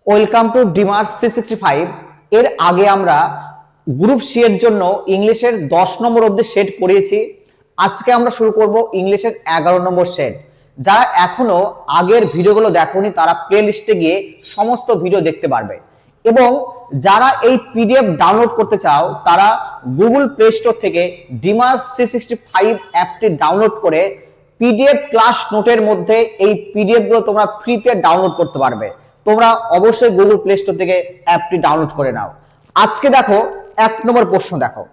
Welcome to ডিমার্স 365। এর আগে আমরা গ্রুপ সি এর জন্য ইংলিশের 10 নম্বর অবধি সেট পড়িয়েছি। আজকে আমরা শুরু করব ইংলিশের 11 নম্বর সেট। যারা এখনো আগের ভিডিওগুলো দেখোনি তারা প্লে লিস্টে গিয়ে সমস্ত ভিডিও দেখতে পারবে, এবং যারা এই পিডিএফ ডাউনলোড করতে চাও তারা গুগল প্লে স্টোর থেকে ডিমার্স 365 অ্যাপটি ডাউনলোড করে পিডিএফ ক্লাস নোটের মধ্যে এই পিডিএফ গুলো তোমরা ফ্রিতে ডাউনলোড করতে পারবে। তোমরা অবশ্যই গুগল প্লে স্টোর থেকে অ্যাপটি ডাউনলোড করে নাও। আজকে দেখো 1 নম্বর প্রশ্ন, দেখো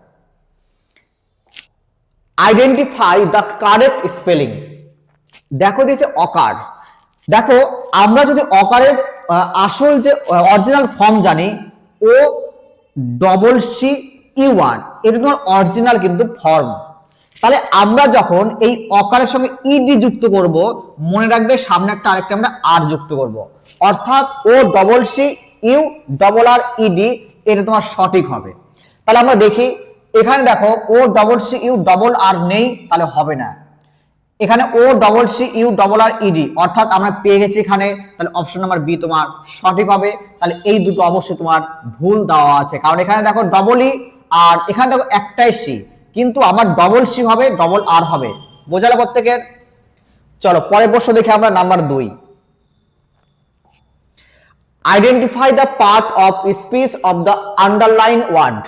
আইডেন্টিফাই দ্য কারেক্ট স্পেলিং। দেখো দিয়েছে অকার। দেখো আমরা যদি অকারের আসল যে অরিজিনাল ফর্ম জানি, ও ডবল সি ইউ1, এটা তোমার অরিজিনাল কিন্তু ফর্ম। তাহলে আমরা যখন এই অকারের সঙ্গে ইডি যুক্ত করব, মনে রাখবে সামনে একটা আরেকটা আমরা আর যুক্ত করব, অর্থাৎ ও double C U double R E D, এটা তোমার সঠিক হবে। তাহলে আমরা দেখি এখানে, দেখো ও ডবল সি ইউ ডবল আর নেই, তাহলে হবে না। এখানে ও double C U double R E D, অর্থাৎ আমরা পেয়ে গেছি এখানে, তাহলে অপশন নাম্বার বি তোমার সঠিক হবে। তাহলে এই দুটো অবশ্যই তোমার ভুল দেওয়া আছে, কারণ এখানে দেখো ডবল ই আর এখানে দেখো একটাই সি, কিন্তু আমার ডবল সি হবে, ডবল আর হবে। বোঝালো প্রত্যেকের? চলো পরের প্রশ্ন দেখি আমরা, number 2। Identify the part of speech of the underline word.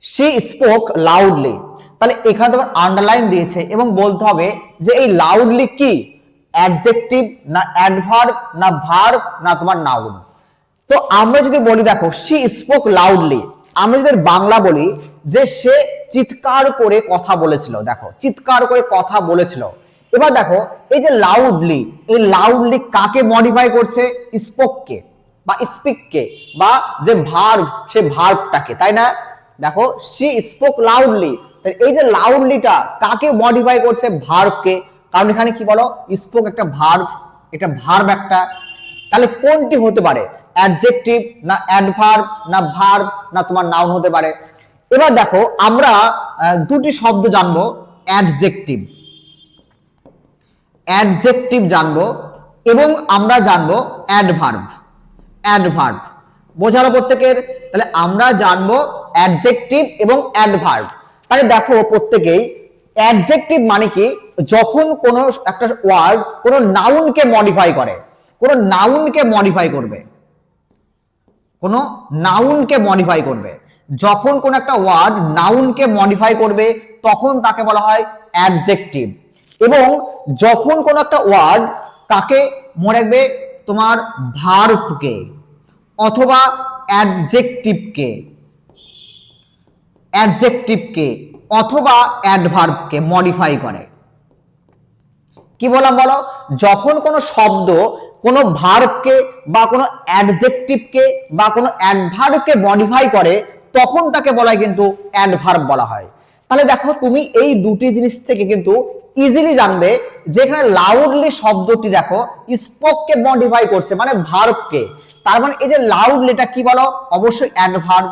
She spoke loudly. তাহলে এখানে তোমার আন্ডারলাইন দিয়েছে এবং বলতে হবে যে এই লাউডলি কি, অ্যাডজেক্টিভ না অ্যাডভার্ব না ভার্ব না তোমার নাউন। তো আমরা যদি বলি, দেখো শি স্পোক লাউডলি, আমরা যদি বাংলা বলি যে সে চিৎকার করে কথা বলেছিল, দেখো চিৎকার করে কথা বলেছিল। এবার দেখো এই যে লাউডলি, এই লাউডলি কাকে মডিফাই করছে? স্পোককে বা স্পিককে, বা যে ভার্ব সে ভার্বটাকে, তাই না? দেখো শি স্পোক লাউডলি, এই যে লাউডলিটা কাকে মডিফাই করছে? ভার্বকে। কারণ এখানে কি বলো, স্পোক একটা ভার্ব, এটা ভার্ব একটা। তাহলে কোনটি হতে পারে? অ্যাডজেক্টিভ না অ্যাডভার্ব না ভার্ব না তোমার নাউন হতে পারে। এবার দেখো আমরা দুটি শব্দ জানবো, অ্যাডজেক্টিভ, অ্যাডজেক্টিভ জানবো, এবং আমরা জানবো অ্যাডভার্ব, অ্যাডভার্ব। বোঝালো প্রত্যেকের? তাহলে আমরা জানবো অ্যাডজেক্টিভ এবং অ্যাডভার্ব। তাহলে দেখো প্রত্যেকেই, অ্যাডজেক্টিভ মানে কি? যখন কোনো একটা ওয়ার্ড কোনো নাউনকে মডিফাই করে, কোনো নাউনকে মডিফাই করবে, কোনো নাউনকে মডিফাই করবে, যখন কোন একটা ওয়ার্ড নাউনকে মডিফাই করবে তখন তাকে বলা হয় অ্যাডজেক্টিভ। এবং যখন কোন একটা ওয়ার্ড কাকে মনে রাখবে, তোমার ভার্বকে অথবা অ্যাডজেক্টিভকে, অ্যাডজেক্টিভকে অথবা অ্যাডভার্বকে মডিফাই করে। কি বললাম বলো? যখন কোনো শব্দ কোনো ভার্বকে বা কোনো অ্যাডজেক্টিভকে বা কোনো অ্যাডভার্বকে মডিফাই করে তখন তাকে বলা হয় কিন্তু অ্যাডভার্ব বলা হয়। তাহলে দেখো তুমি এই দুটি জিনিস থেকে কিন্তু ইজিলি জানবে যে এখানে লাউডলি শব্দটি দেখো স্পোককে মডিফাই করছে, মানে ভার্বকে। তার মানে এই যে লাউডলিটা কি বলো? অবশ্যই অ্যাডভার্ব,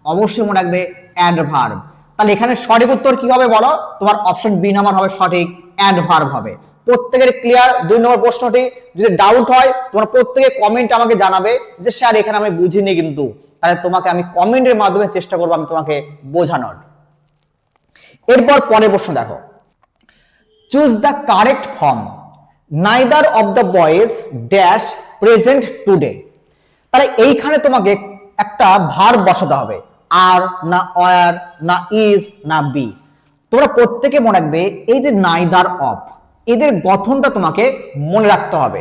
অবশ্যই মনে রাখবে অ্যাডভার্ব। তাহলে এখানে সঠিক উত্তর কি হবে বলো? তোমার অপশন বি নাম্বার হবে সঠিক, অ্যাডভার্ব হবে। প্রত্যেকের ক্লিয়ার 2 নম্বর প্রশ্নটি? যদি ডাউট হয় তোমরা প্রত্যেকে কমেন্ট আমাকে জানাবে যে স্যার এখানে আমি বুঝিনি, কিন্তু তাহলে তোমাকে আমি কমেন্টের মাধ্যমে চেষ্টা করবো আমি তোমাকে বোঝানোর। এরপর পরের প্রশ্ন দেখো, choose the correct form. Neither of the boys dash present today. তাহলে এইখানে তোমাকে একটা ভার্ব বসাতে হবে, আর না ওয়ার না ইজ না বি। তোমরা প্রত্যেকে মনে রাখবে এই যে নাইদার অফ, এদের গঠনটা তোমাকে মনে রাখতে হবে।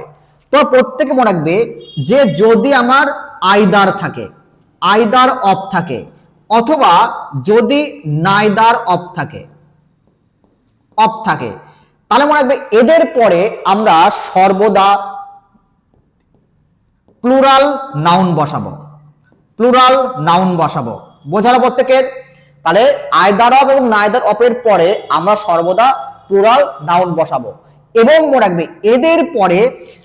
তোমরা প্রত্যেকে মনে রাখবে যে যদি আমার আইদার থাকে, আইদার অফ থাকে, অথবা যদি নাইদার অফ থাকে, অফ থাকে, তাহলে মনে রাখবে এদের পরে আমরা সর্বদা প্লুরাল নাউন বসাবো, প্লুরাল নাউন বসাবো। বোঝালো প্রত্যেকের? তাহলে আইদার অফ এবং নাইদার অফ এর পরে আমরা সর্বদা প্লুরাল নাউন বসাবো, এবং মনে রাখবে এদের পরে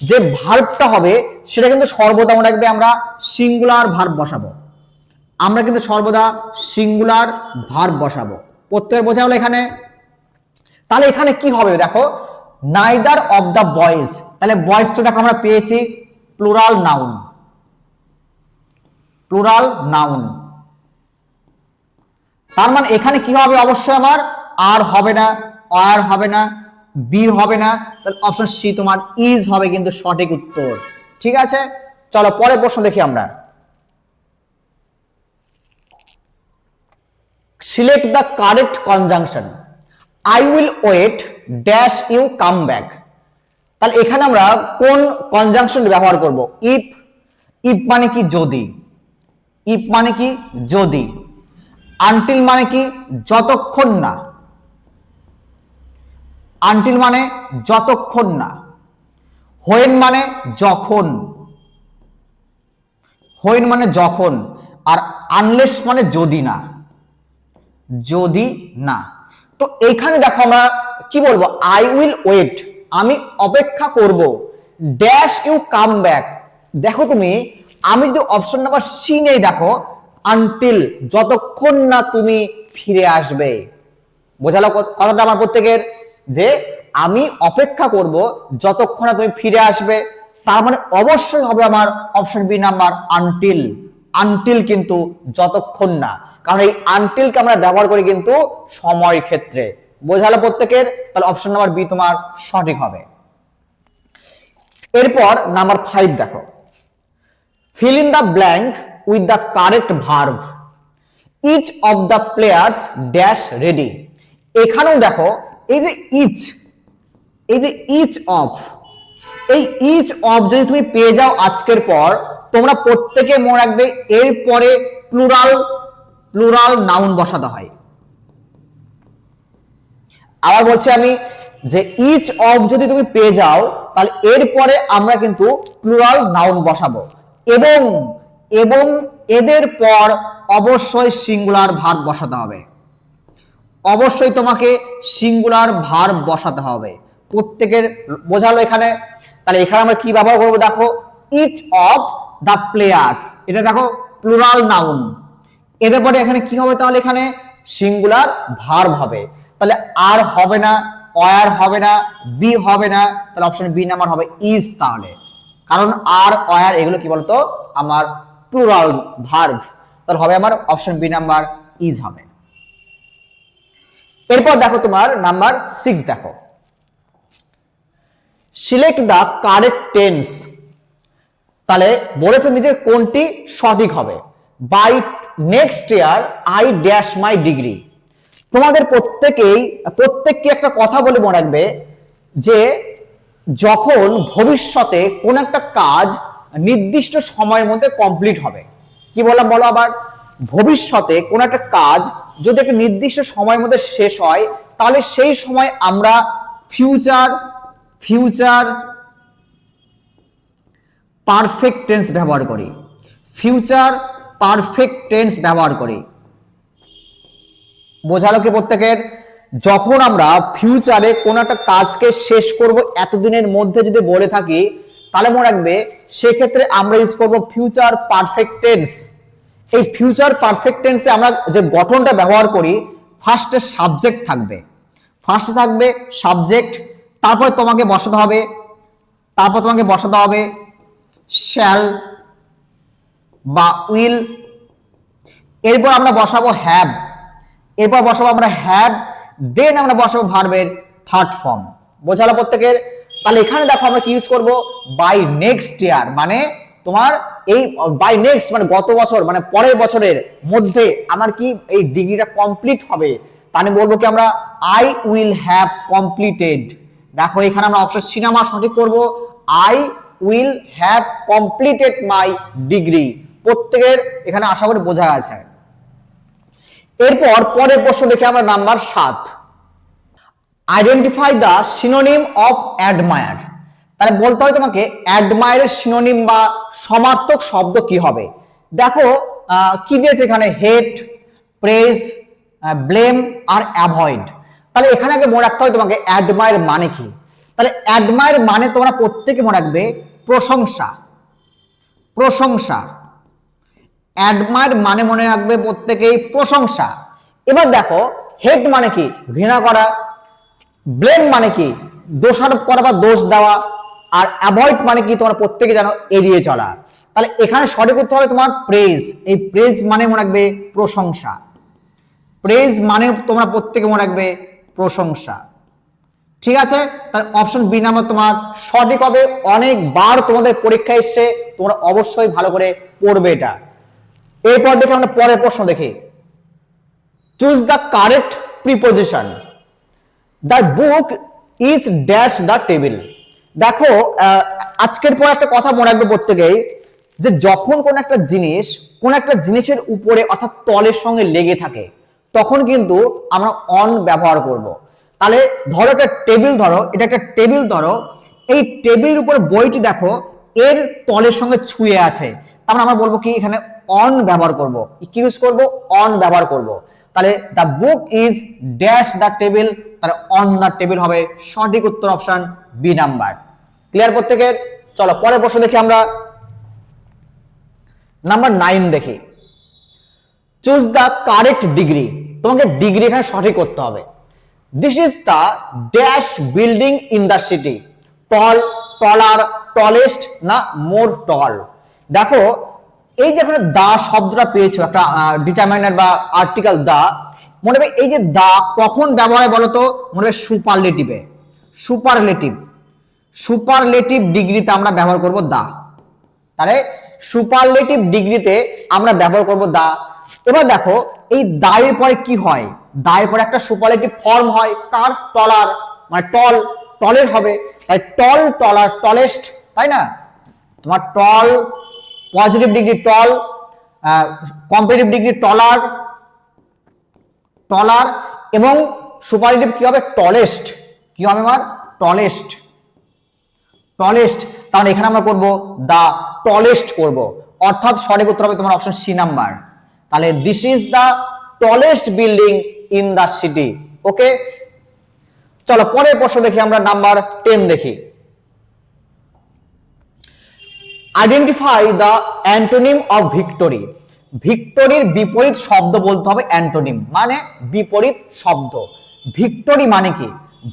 যে ভার্বটা হবে সেটা কিন্তু সর্বদা মনে রাখবে আমরা সিঙ্গুলার ভার্ব বসাবো, আমরা কিন্তু সর্বদা সিঙ্গুলার ভার্ব বসাবো। প্রত্যেকের বোঝা হলো এখানে? তাহলে এখানে কি হবে দেখো, নাইদার অফ দ্য বয়েজ, তাহলে বয়েজটা দেখো আমরা পেয়েছি প্লুরাল নাউন, প্লুরাল নাউন। তার মানে এখানে কি হবে, অবশ্যই আমার আর হবে না, আর হবে না, বি হবে না, তাহলে অপশন সি তোমার ইজ হবে কিন্তু সঠিক উত্তর। ঠিক আছে, চলো পরের প্রশ্ন দেখি আমরা। Select the correct conjunction. I will wait dash you come back. তাহলে এখানে আমরা কোন কনজাংশন ব্যবহার করব? ইফ। ইফ মানে কি যদি, ইফ মানে কি যদি, আনটিল মানে কি যতক্ষণ না, আনটিল মানে যতক্ষণ না, হোয়েন মানে যখন, হোয়েন মানে যখন, আর আনলেস মানে যদি না, যদি না। তো এইখানে দেখো আমরা কি বলবো, আই উইল ওয়েট, আমি অপেক্ষা করব, ড্যাশ ইউ কাম ব্যাক। দেখো তুমি, আমি যদি অপশন নাম্বার সি নেই, দেখো আনটিল, যতক্ষণ না তুমি ফিরে আসবে। বোঝালো কথাটা আমার প্রত্যেকের, যে আমি অপেক্ষা করব যতক্ষণ না তুমি ফিরে আসবে, তার মানে অবশ্যই হবে আমার option B number until. Until কিন্তু যতক্ষণ না, কারণ এই আনটিলকে আমরা ব্যবহার করি কিন্তু সময়ের ক্ষেত্রে। বোঝালো প্রত্যেকের, তাহলে অপশন নাম্বার বি তোমার সঠিক হবে। এরপর নাম্বার 5 দেখো, fill in the blank with the correct verb. Each of the players dash ready. এখানেও দেখো এই যে ইচ, এই যে ইচ অফ, এই ইচ অফ যদি তুমি পেয়ে যাও আজকের পর, তোমরা প্রত্যেকে মনে রাখবে এর পরে প্লুরাল, প্লুরাল নাউন বসাতে হয়। আবার বলছি আমি, যে ইচ অফ যদি তুমি পেয়ে যাও, তাহলে এরপরে আমরা কিন্তু প্লুরাল নাউন বসাবো, এবং এবং এদের পর অবশ্যই সিঙ্গুলার ভার্ব বসাতে হবে। অবশ্যই তোমাকে সিঙ্গুলার ভার্ব বসাতে হবে প্রত্যেকের। বোঝালো এখানে? তাহলে এখানে আমরা কি ব্যবহার করবো, দেখো ইচ অফ দ্য প্লেয়ার্স, এটা দেখো প্লুরাল নাউন, এদের পরে এখানে কি হবে, তাহলে এখানে সিঙ্গুলার ভার্ব হবে। তাহলে আর হবে না, ওয়ার হবে না, বি হবে না, তাহলে অপশন বি নাম্বার হবে ইজ। তাহলে কারণ আর ওয়ার এগুলো কি বলতো আমার প্লুরাল ভার্ব, তাহলে হবে আমার অপশন বি নাম্বার ইজ হবে। এরপর দেখো তোমার নাম্বার 6 দেখো, সিলেক্ট দ্য কারেক্ট টেন্স। তাহলে বলেছে নিজের কোনটি সঠিক হবে। By next year I dash my degree. তোমাদের প্রত্যেককে একটা কথা বলে মনে রাখবে, যে যখন ভবিষ্যতে কোন একটা কাজ নির্দিষ্ট সময়ের মধ্যে কমপ্লিট হবে। কি বললাম বলো আবার, ভবিষ্যতে কোন একটা কাজ যদি একটা নির্দিষ্ট সময়ের মধ্যে শেষ হয়, তাহলে সেই সময় আমরা ফিউচার ফিউচার পারফেক্ট টেন্স ব্যবহার করি, ফিউচার পারফেক্ট টেন্স ব্যবহার করি। বোঝালো কি প্রত্যেকের? যখন আমরা ফিউচারে কোন একটা কাজকে শেষ করব এতদিনের মধ্যে যদি বলে থাকি, তাহলে মনে রাখবে সেক্ষেত্রে আমরা ইউজ করব ফিউচার পারফেক্ট টেন্স। এই ফিউচার পারফেক্ট টেন্সে আমরা যে গঠনটা ব্যবহার করি, ফার্স্টে সাবজেক্ট থাকবে, ফার্স্টে থাকবে সাবজেক্ট, তারপর তোমাকে বসাতে হবে শ্যাল বা উইল, এরপর আমরা বসাবো হ্যাভ, এরপর বসাবো আমরা হ্যাভ, দেন আমরা বসাবো ভার্বের থার্ড ফর্ম। বোঝালো প্রত্যেকের? তাহলে এখানে দেখো আমরা কি ইউজ করব, বাই নেক্সট ইয়ার, মানে তোমার এই বাই নেক্সট মানে গত বছর, মানে পরের বছরের মধ্যে আমার কি এই ডিগ্রিটা কমপ্লিট হবে, তাহলে বলবো কি আমরা আই উইল হ্যাভ কমপ্লিটেড। দেখো এখানে আমরা অপশন সি নাম্বার সঠিক করব, I will have completed my degree. প্রত্যেকের এখানে আশা করি বোঝা আছে। এরপর পরের প্রশ্ন দেখি আমরা number 7, identify the synonym of admire. তাহলে বলতে হয় তোমাকে অ্যাডমায়ারের সিনোনিম বা সমার্থক শব্দ কি হবে। দেখো কি দিয়েছে এখানে, হেট, প্রেজ, ব্লেম আর অ্যাভয়েড। তাহলে এখানে আগে মনে রাখতে হয় তোমাকে অ্যাডমায়ার মানে কি। তাহলে অ্যাডমায়ার মানে তোমরা প্রত্যেকে মনে রাখবে প্রশংসা, প্রশংসা। অ্যাডমায়ার মানে মনে রাখবে প্রত্যেকেই প্রশংসা। এবার দেখো হেট মানে কি, ঘৃণা করা, ব্লেম মানে কি দোষারোপ করা বা দোষ দেওয়া, আর অ্যাভয়েড মানে কি তোমরা প্রত্যেকে জানো এড়িয়ে চলা। তাহলে এখানে সঠিক উত্তর হবে তোমার প্রেজ। এই প্রেজ মানে মনে রাখবে প্রশংসা, প্রেজ মানে তোমরা প্রত্যেকে মনে রাখবে প্রশংসা। ঠিক আছে, তাহলে অপশন বি নাম্বার তোমার সঠিক হবে। অনেকবার তোমাদের পরীক্ষা এসছে, তোমরা অবশ্যই ভালো করে পড়বে এটা। এরপর দেখে আমরা পরের প্রশ্ন দেখি। Choose the correct preposition. The book is dash the table. দেখো আজকের পর একটা কথা মনে রাখবে প্রত্যেকেই, যে যখন কোন একটা জিনিস কোন একটা জিনিসের উপরে অর্থাৎ তলের সঙ্গে লেগে থাকে তখন কিন্তু আমরা অন ব্যবহার করব। তাহলে ধরো একটা টেবিল, ধরো এটা একটা টেবিল, ধরো এই টেবিলের উপর বইটি দেখো এর তলের সঙ্গে ছুঁয়ে আছে, তারপর আমরা বলবো কি এখানে অন ব্যবহার করব। কি ইউজ করব? অন ব্যবহার করব। তাহলে the book is dash the table, তাহলে অন দ্য টেবিল হবে সঠিক উত্তর, অপশন বি নাম্বার। ক্লিয়ার প্রত্যেকের? চলো পরের প্রশ্ন দেখি আমরা। নাম্বার 9 দেখি। Choose the correct degree. তোমাকে ডিগ্রি এখানে সঠিক করতে হবে। This is the dash building in the city. Tall, taller, tallest না মোর টল। দেখো এই যে এখানে দা শব্দটা পেয়েছো, একটা ডিটারমাইনার বা আর্টিকেল দা, মনে হবে এই যে দা কখন ব্যবহার হয় বলতো? মনে হবে সুপারলেটিভে। সুপারলেটিভ, সুপারলেটিভ ডিগ্রিতে আমরা ব্যবহার করব দা। তাহলে সুপারলেটিভ ডিগ্রিতে আমরা ব্যবহার করব দা। এবার দেখো এই দায়ের পরে কি হয়? দায়ের পরে একটা সুপারলেটিভ ফর্ম হয় কার? টলার, মানে টল, টলের হবে। তাই টল, টলার, টলেস্ট, তাই না? তোমার টল পজিটিভ ডিগ্রি টল, কম্পারেটিভ ডিগ্রি টলার, টলার, এবং সুপারলেটিভ কি হবে? টলেস্ট। কি হবে আমার? Tallest, tallest. তাহলে এখানে আমরা করব দা টলেস্ট করব, অর্থাৎ সঠিক উত্তর হবে তোমার অপশন সি নাম্বার। তাহলে this is the tallest building in the city. Okay, চলো পরের প্রশ্ন দেখি আমরা। নাম্বার 10 দেখি। Identify the antonym of victory. ভিক্টোরির বিপরীত শব্দ বলতে হবে অ্যান্টোনিম, মানে বিপরীত শব্দ। ভিক্টোরি মানে কি?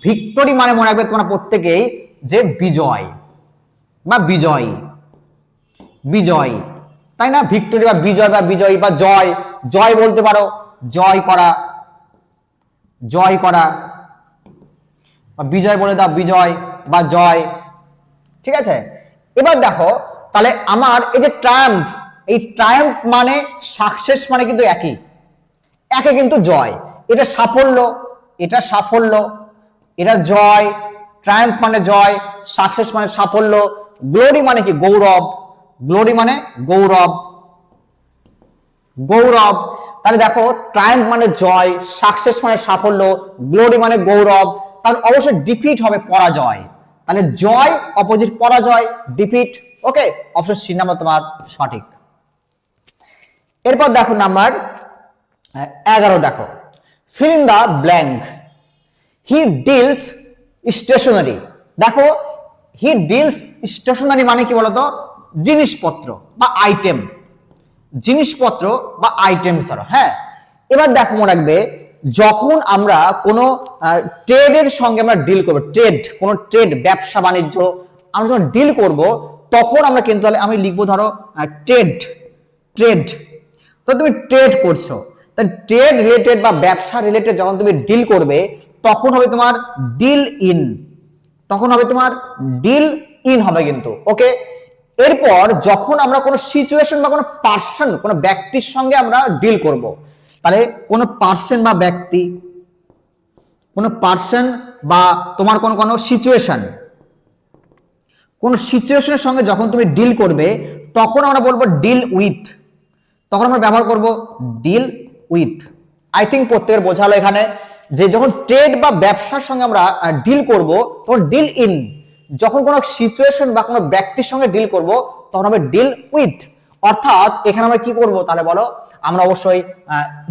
ভিক্টোরি মানে মনে রাখবে তোমরা প্রত্যেকেই যে বিজয় বা বিজয়ী, বিজয়, তাই না? ভিক্টোরি বা বিজয় বা বিজয়ী বা জয়, জয় বলতে পারো, জয় করা, জয় করা, বা বিজয় বলে দাও, বিজয় বা জয়। ঠিক আছে, এবার দেখো তাহলে আমার এই যে ট্রায়াম্ফ, এই ট্রায়াম্ফ মানে সাকসেস, মানে কিন্তু একই, একে কিন্তু জয়। এটা সাফল্য, এটা সাফল্য, এটা জয়। ট্রায়াম্ফ মানে জয়, সাকসেস মানে সাফল্য। গ্লোরি মানে কি? গৌরব, গ্লোরি মানে গৌরব, গৌরব। তাহলে দেখো ট্রায়াম্ফ মানে জয়, সাকসেস মানে সাফল্য, গ্লোরি মানে গৌরব। তাহলে অবশ্যই ডিফিট হবে পরাজয়। তাহলে জয় অপোজিট পরাজয়, defeat. Okay, option C number তোমার সঠিক। এরপর দেখো নাম্বার 11 দেখো। Fill in the blank. He deals stationery. দেখো হি ডিলস স্টেশনারি মানে কি বলতো? জিনিসপত্র বা আইটেম, জিনিসপত্র বা আইটেমস ধরো। হ্যাঁ, এবার দেখো মনে রাখবে যখন আমরা কোনো ট্রেডের সঙ্গে আমরা ডিল করবো, ট্রেড, কোনো ট্রেড, ব্যবসা বাণিজ্য আমরা যখন ডিল করব তখন আমরা কিন্তু, আমি লিখবো ধরো ট্রেড, ট্রেড। তো তুমি ট্রেড করছো, তাই ট্রেড রিলেটেড বা ব্যবসা রিলেটেড যখন তুমি ডিল করবে তখন হবে তোমার ডিল ইন, তখন হবে তোমার ডিল ইন হবে কিন্তু। ওকে, এরপর যখন আমরা কোনো সিচুয়েশন বা কোনো পার্সন, কোনো ব্যক্তির সঙ্গে আমরা ডিল করব, তাহলে কোনো পার্সন বা ব্যক্তি, কোনো পার্সন বা তোমার কোনো সিচুয়েশন, কোন সিচুয়েশনের সঙ্গে যখন তুমি ডিল করবে তখন আমরা বলবো ডিল উইথ, তখন আমরা ব্যবহার করব ডিল উইথ। আই থিঙ্ক প্রত্যেকের বোঝালো এখানে যে যখন ট্রেড বা ব্যবসার সঙ্গে আমরা ডিল করব তখন ডিল ইন, যখন কোনো সিচুয়েশন বা কোনো ব্যক্তির সঙ্গে ডিল করব তখন হবে ডিল উইথ। অর্থাৎ এখানে আমরা কি করব তাহলে বলো? আমরা অবশ্যই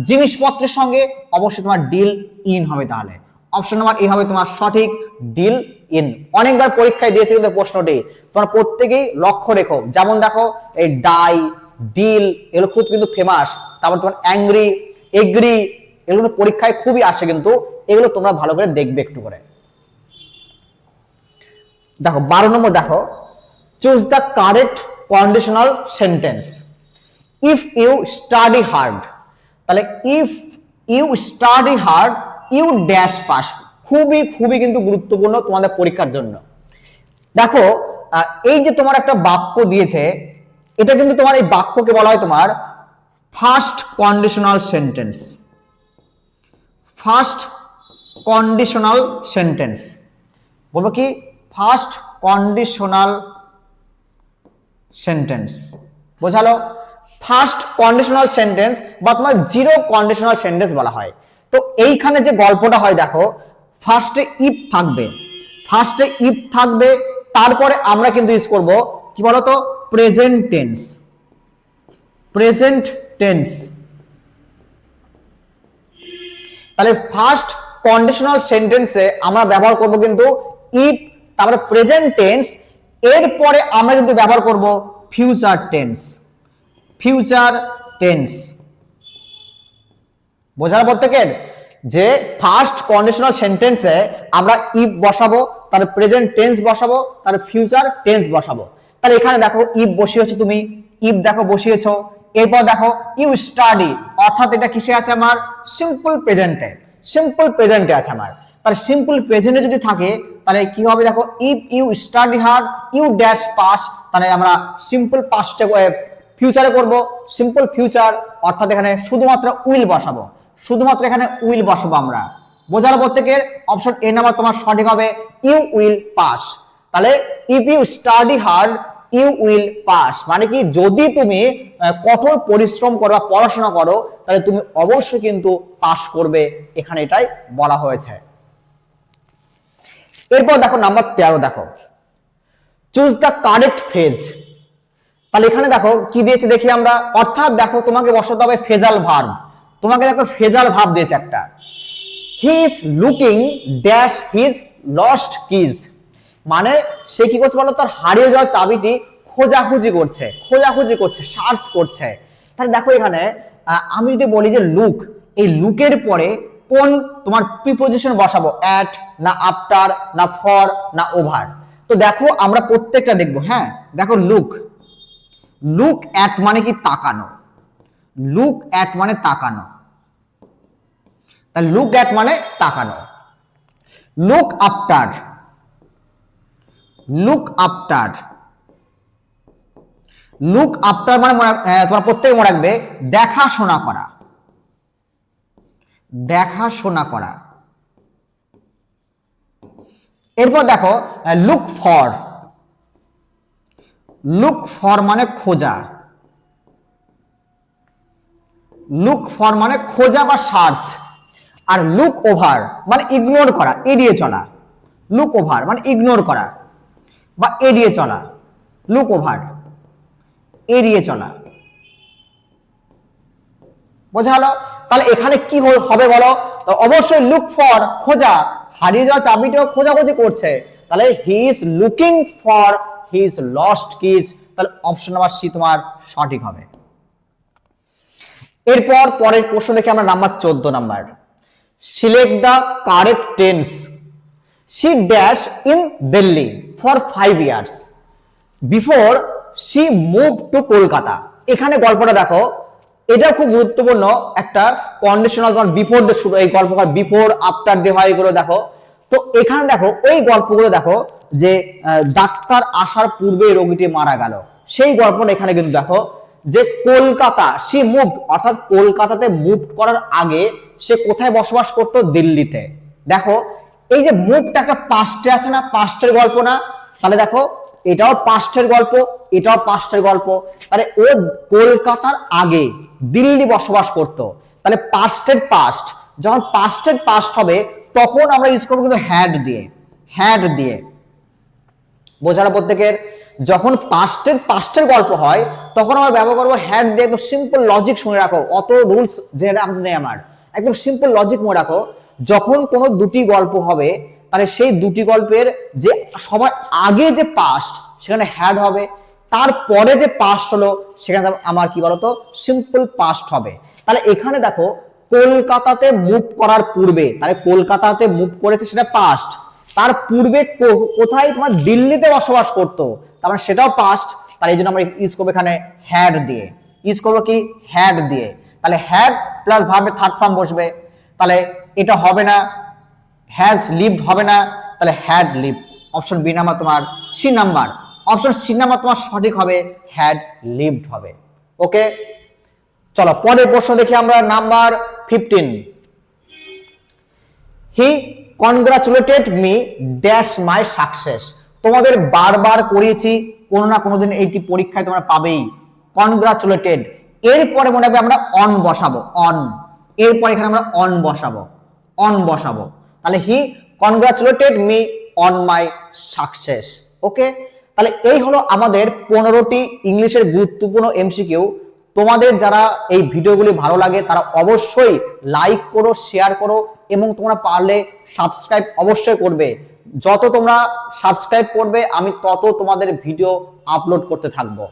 জিনিসপত্রের সঙ্গে অবশ্যই তোমার ডিল ইন হবে। তাহলে অপশন নাম্বার এ হবে তোমার সঠিক, ডিল ইন। অনেকবার পরীক্ষায় দিয়েছে কিন্তু প্রশ্নটি, তোমরা প্রত্যেকেই লক্ষ্য রেখো। যেমন দেখো এই ডাই, ডিল, এগুলো খুব কিন্তু ফেমাস। তারপর তোমার অ্যাংরি, এগ্রি, এগুলো কিন্তু পরীক্ষায় খুবই আসে, কিন্তু এগুলো তোমরা ভালো করে দেখবে একটু করে। দেখো 12 নম্বর দেখো, choose the correct conditional sentence. If you study hard, তাহলে if you study hard you dash pass. খুবই খুবই কিন্তু গুরুত্বপূর্ণ তোমাদের পরীক্ষার জন্য। দেখো এই যে তোমার একটা বাক্য দিয়েছে, এটা কিন্তু তোমার এই বাক্যকে বলা হয় তোমার first conditional sentence. First conditional sentence বলবো কি? First conditional sentence. বোঝালো? ফার্স্ট কন্ডিশনাল সেন্টেন্স বা তোমার জিরো কন্ডিশনাল সেন্টেন্স বলা হয়। তো এইখানে যে গল্পটা হয় দেখো, ফার্স্টে ইফ থাকবে, ফার্স্টে ইফ থাকবে, তারপরে আমরা কিন্তু ইউজ করব কি বলতো? Present tense. Present tense. তাহলে ফার্স্ট কন্ডিশনাল সেন্টেন্সে আমরা ব্যবহার করব কিন্তু ইফ, তারপরে প্রেজেন্ট টেন্স, এরপরে আমরা কিন্তু ব্যবহার করব ফিউচার টেন্স। Future tense. বোঝার প্রত্যেকের যে ফার্স্ট কন্ডিশনাল সেন্টেন্সে আমরা ইফ বসাবো, তার প্রেজেন্ট টেন্স বসাবো, তার ফিউচার টেন্স বসাবো। তাহলে এখানে দেখো ইফ বসিয়েছো তুমি, ইফ দেখো বসিয়েছো, এরপর দেখো ইউ স্টাডি, অর্থাৎ এটা কিসে আছে আমার? সিম্পল প্রেজেন্টে। সিম্পল প্রেজেন্টে আছে আমার। তাহলে সিম্পল প্রেজেন্টে যদি থাকে তাহলে কি হবে দেখো, if you study hard you dash pass, তাহলে আমরা সিম্পল পাস্টে ফিউচারে করব, সিম্পল ফিউচার, অর্থাৎ এখানে শুধুমাত্র উইল বসাবো, শুধুমাত্র এখানে উইল বসাবো আমরা। বোঝার প্রত্যেকের অপশন এ নাম্বার তোমার সঠিক হবে, ইউ উইল পাস। তাহলে if you study hard you will pass, মানে কি? যদি তুমি কঠোর পরিশ্রম করো বা পড়াশোনা করো তাহলে তুমি অবশ্যই কিন্তু পাস করবে, এখানে এটাই বলা হয়েছে। এরপর দেখো নাম্বার 13, দেখো চুজ দ্য কারেক্ট ফ্রেজ। তাহলে এখানে দেখো কি দিয়েছে দেখি আমরা, অর্থাৎ দেখো তোমাকে বসাতে হবে ফ্রেজাল ভার্ব। তোমাকে দেখো ফ্রেজাল ভার্ব দিয়েছে একটা, he is looking dash his lost keys, মানে সে কি করছে বলো, তার হারিয়ে যাওয়া চাবিটি খোঁজাখুঁজি করছে, খোঁজাখুঁজি করছে, সার্চ করছে। তাহলে দেখো এখানে আমি যদি বলি যে লুক, এই লুকের পরে কোন তোমার প্রিপোজিশন বসাবো, অ্যাট না আফটার না ফর না ওভার? তো দেখো আমরা প্রত্যেকটা দেখবো। হ্যাঁ দেখো লুক, লুক অ্যাট মানে কি? তাকানো। লুক অ্যাট মানে তাকানো। তাহলে লুক অ্যাট মানে তাকানো। Look after, look after, look after মানে তোমার প্রত্যেকে মনে রাখবে দেখাশোনা করা, দেখাশোনা করা। এরপর দেখো লুক ফর, লুক ফর মানে খোঁজা, লুক ফর মানে খোঁজা বা সার্চ। আর লুক ওভার মানে ইগনোর করা, এড়িয়ে চলা। লুক ওভার মানে ইগনোর করা বা এড়িয়ে চলা। লুক ওভার, এড়িয়ে চলা। বোঝা হলো? তাহলে এখানে কি হবে বলো? তো অবশ্যই লুক ফর খোঁজা, হারিয়ে যাওয়া চাবিটিও খোঁজাখুঁজি করছে, তাহলে he is looking for his lost keys. তাহলে অপশন নাম্বার সি তোমার সঠিক হবে। এরপর পরের প্রশ্ন দেখি আমরা number 14 number, select the correct tense. She dash in Delhi for 5 years before she move to Kolkata. এখানে গল্পটা দেখো, এটা খুব গুরুত্বপূর্ণ একটা কন্ডিশনাল, তোমার বিফোর দিয়ে শুরু, এই গল্পটা বিফোর আফটার দিয়ে হয়, এগুলো দেখো। তো এখানে দেখো ওই গল্পগুলো দেখো যে ডাক্তার আসার পূর্বে রোগীটি মারা গেল, সেই গল্পটা এখানে কিন্তু দেখো যে কলকাতা, সে মুভ, অর্থাৎ কলকাতাতে মুভ করার আগে সে কোথায় বসবাস করতো? দিল্লিতে। দেখো এই যে মুভটা একটা পাস্টে আছে না, পাস্টের গল্প না? তাহলে দেখো এটাও পাস্টের গল্প, এটাও পাস্টের গল্প। তাহলে ও কলকাতার আগে দিল্লি বসবাস করত। তাহলে পাস্টের পাস্ট, যখন পাস্টের পাস্ট হবে তখন আমরা ইউজ করবো কিন্তু হ্যাড দিয়ে, হ্যাড দিয়ে। বোঝানো প্রত্যেকের? যখন পাস্টের গল্প হয় তখন আমরা ব্যবহার করবো হ্যাড দিয়ে। একদম সিম্পল লজিক শুনে রাখো, অত রুলস যে নেই আমার, একদম সিম্পল লজিক মনে রাখো। যখন কোনো দুটি গল্প হবে তাহলে সেই দুটি গল্পের যে সবার আগে যে পাস্ট সেখানে হ্যাড হবে, তারপরে যে পাস্ট হলো সেখানে আমার কি বলতো সিম্পল পাস্ট হবে। তাহলে এখানে দেখো কলকাতাতে মুভ করার পূর্বে, তাহলে কলকাতাতে মুভ করেছে সেটা পাস্ট, তার পূর্বে কোথায়? তোমার দিল্লিতে বসবাস করতো, তার মানে সেটাও পাস্ট। তাহলে এই জন্য আমরা ইউজ করবো এখানে হ্যাড দিয়ে, ইউজ করবো কি হ্যাড দিয়ে। তাহলে হ্যাড প্লাস ভার্বের থার্ড ফর্ম বসবে, তাহলে এটা হবে না, হ্যাজ লিভড হবে না, তাহলে had lived. Option B number তোমার C number, option C number তোমার সঠিক হবে, হ্যাড লিভড হবে। ওকে, চলো পরের প্রশ্ন দেখি আমরা, number 15। He congratulated me dash my success. তোমাদের বারবার করিয়েছি, কোনো না কোনো দিন এইটি পরীক্ষায় তোমরা পাবেই। কনগ্রাচুলেটেড, এরপরে মনে হবে আমরা অন বসাবো, অন, এরপরে এখানে আমরা অন বসাবো, অন বসাবো। তাহলে he congratulated me on my success. Okay, তাহলে এই হলো আমাদের 15টি ইংলিশের গুরুত্বপূর্ণ এমসিকিউ। তোমাদের যারা এই ভিডিওগুলি ভালো লাগে তারা অবশ্যই লাইক করো, শেয়ার করো এবং তোমরা পারলে সাবস্ক্রাইব অবশ্যই করবে। যত তোমরা সাবস্ক্রাইব করবে আমি তত তোমাদের ভিডিও আপলোড করতে থাকবো।